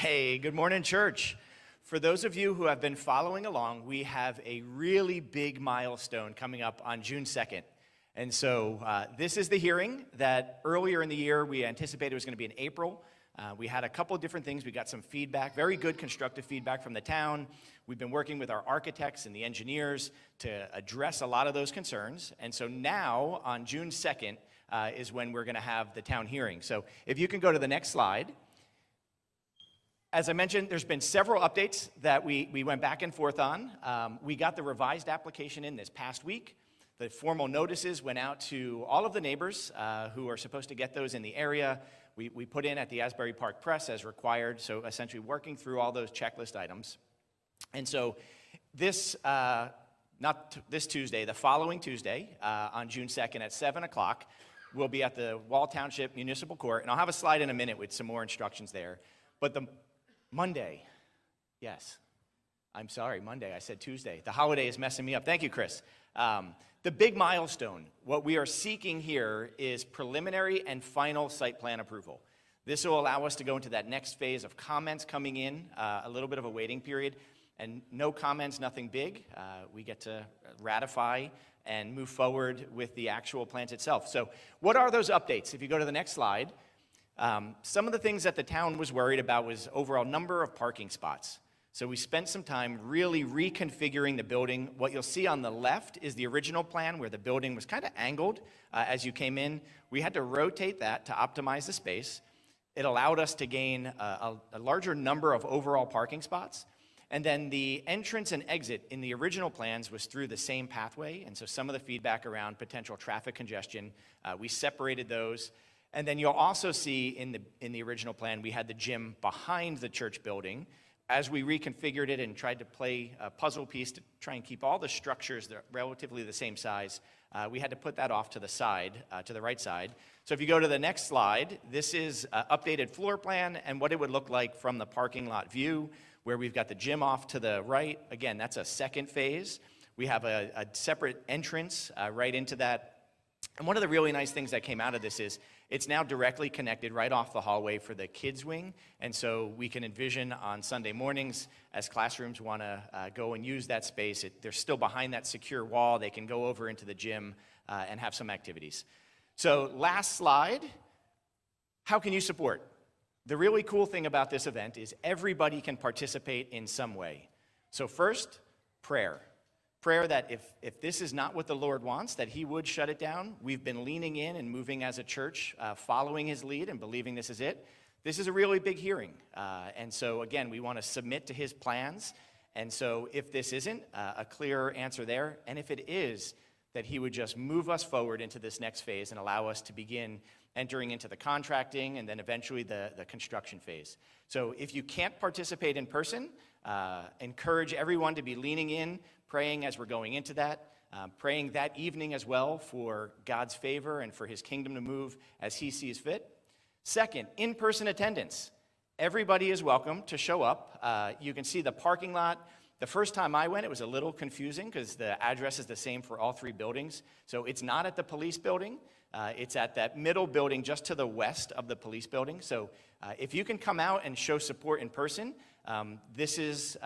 Hey, good morning, church. For those of you who have been following along, we have a really big milestone coming up on June 2nd. And so this is the hearing that earlier in the year we anticipated was going to be in April. We had a couple of different things. We got some feedback, very good constructive feedback from the town. We've been working with our architects and the engineers to address a lot of those concerns. And so now on June 2nd is when we're going to have the town hearing. So if you can go to the next slide. As I mentioned, there's been several updates that we went back and forth on. We got the revised application in this past week. The formal notices went out to all of the neighbors who are supposed to get those in the area. We put in at the Asbury Park Press as required, so essentially working through all those checklist items. And so this, not this Tuesday, the following Tuesday on June 2nd at 7 o'clock, we'll be at the Wall Township Municipal Court, and I'll have a slide in a minute with some more instructions there. But the Monday, yes, I'm sorry, Monday, I said Tuesday. The holiday is messing me up. Thank you, Chris. The big milestone, what we are seeking here is preliminary and final site plan approval. This will allow us to go into that next phase of comments coming in, a little bit of a waiting period, and no comments, nothing big. We get to ratify and move forward with the actual plans itself. So what are those updates? If you go to the next slide, some of the things that the town was worried about was overall number of parking spots. So we spent some time really reconfiguring the building. What you'll see on the left is the original plan where the building was kind of angled as you came in. We had to rotate that to optimize the space. It allowed us to gain a larger number of overall parking spots. And then the entrance and exit in the original plans was through the same pathway. And so some of the feedback around potential traffic congestion, we separated those. And then you'll also see in the original plan, we had the gym behind the church building. As we reconfigured it and tried to play a puzzle piece to try and keep all the structures that are relatively the same size, we had to put that off to the side, to the right side. So if you go to the next slide, this is an updated floor plan and what it would look like from the parking lot view, where we've got the gym off to the right. Again, that's a second phase. We have a separate entrance right into that. And one of the really nice things that came out of this is it's now directly connected right off the hallway for the kids' wing. And so we can envision on Sunday mornings as classrooms want to go and use that space, they're still behind that secure wall. They can go over into the gym and have some activities. So last slide, how can you support? The really cool thing about this event is everybody can participate in some way. So first, prayer. Prayer that if this is not what the Lord wants, that he would shut it down. We've been leaning in and moving as a church, following his lead and believing this is it. This is a really big hearing. And so again, we want to submit to his plans. And so if this isn't a clear answer there, and if it is, that he would just move us forward into this next phase and allow us to begin entering into the contracting and then eventually the construction phase. So if you can't participate in person, encourage everyone to be leaning in, praying as we're going into that, praying that evening as well for God's favor and for his kingdom to move as he sees fit. Second, in-person attendance. Everybody is welcome to show up. You can see the parking lot. The first time I went, it was a little confusing because the address is the same for all three buildings. So it's not at the police building. It's at that middle building just to the west of the police building. So if you can come out and show support in person, this is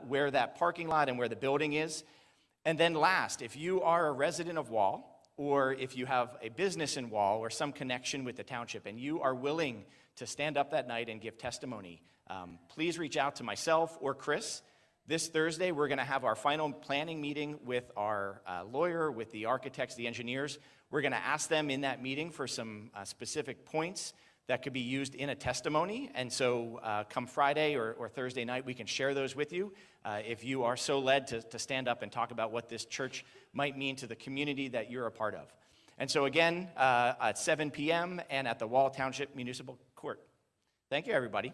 where that parking lot and where the building is. And then last, if you are a resident of Wall, or if you have a business in Wall or some connection with the township, and you are willing to stand up that night and give testimony, please reach out to myself or Chris. This Thursday, we're going to have our final planning meeting with our lawyer, with the architects, the engineers. We're going to ask them in that meeting for some specific points that could be used in a testimony. And so come Friday or Thursday night, we can share those with you if you are so led to stand up and talk about what this church might mean to the community that you're a part of. And so again, at 7 p.m. and at the Wall Township Municipal Court. Thank you, everybody.